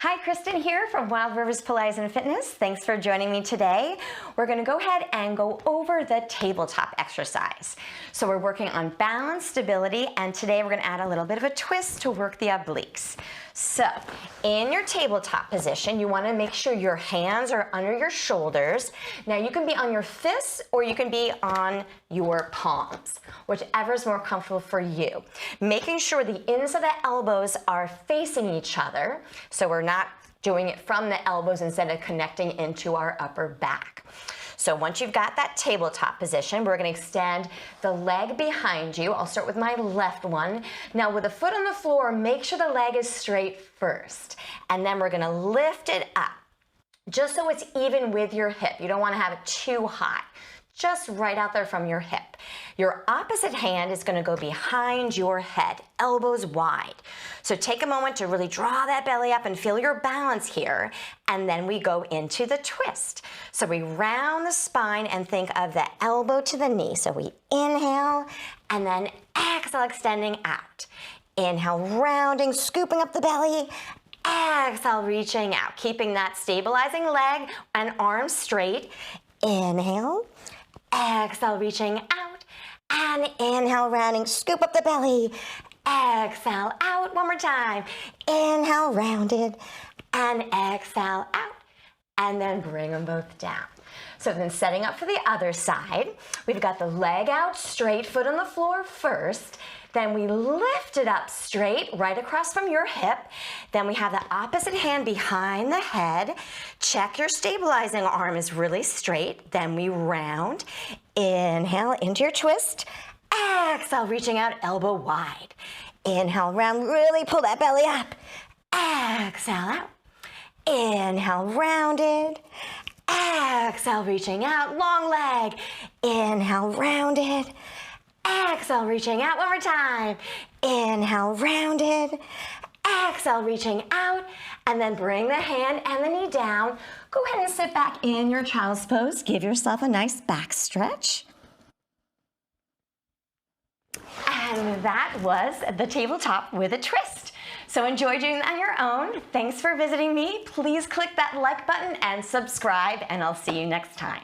Hi, Kristen here from Wild Rivers Pilates and Fitness. Thanks for joining me today. We're going to go ahead and go over the tabletop exercise. So we're working on balance, stability, and today we're going to add a little bit of a twist to work the obliques. So in your tabletop position, you want to make sure your hands are under your shoulders. Now you can be on your fists or you can be on your palms, whichever is more comfortable for you. Making sure the ends of the elbows are facing each other, so we're not doing it from the elbows instead of connecting into our upper back. So once you've got that tabletop position, we're going to extend the leg behind you. I'll start with my left one. Now with the foot on the floor, make sure the leg is straight first. And then we're going to lift it up, just so it's even with your hip. You don't want to have it too high. Just right out there from your hip. Your opposite hand is going to go behind your head, elbows wide. So take a moment to really draw that belly up and feel your balance here, and then we go into the twist. So we round the spine and think of the elbow to the knee. So we inhale and then exhale, extending out. Inhale, rounding, scooping up the belly. Exhale, reaching out, keeping that stabilizing leg and arms straight. Inhale. Exhale, reaching out, and inhale, rounding, scoop up the belly. Exhale, out, one more time. Inhale, rounded, and exhale, out, and then bring them both down. So then setting up for the other side, we've got the leg out straight, foot on the floor first. Then we lift it up straight, right across from your hip. Then we have the opposite hand behind the head. Check your stabilizing arm is really straight. Then we round. Inhale into your twist. Exhale, reaching out, elbow wide. Inhale, round, really pull that belly up. Exhale, out. Inhale, rounded. Exhale, reaching out, long leg. Inhale, rounded. Exhale, reaching out, one more time. Inhale, rounded. Exhale, reaching out, and then bring the hand and the knee down. Go ahead and sit back in your child's pose. Give yourself a nice back stretch. And that was the tabletop with a twist. So enjoy doing that on your own. Thanks for visiting me. Please click that like button and subscribe, and I'll see you next time.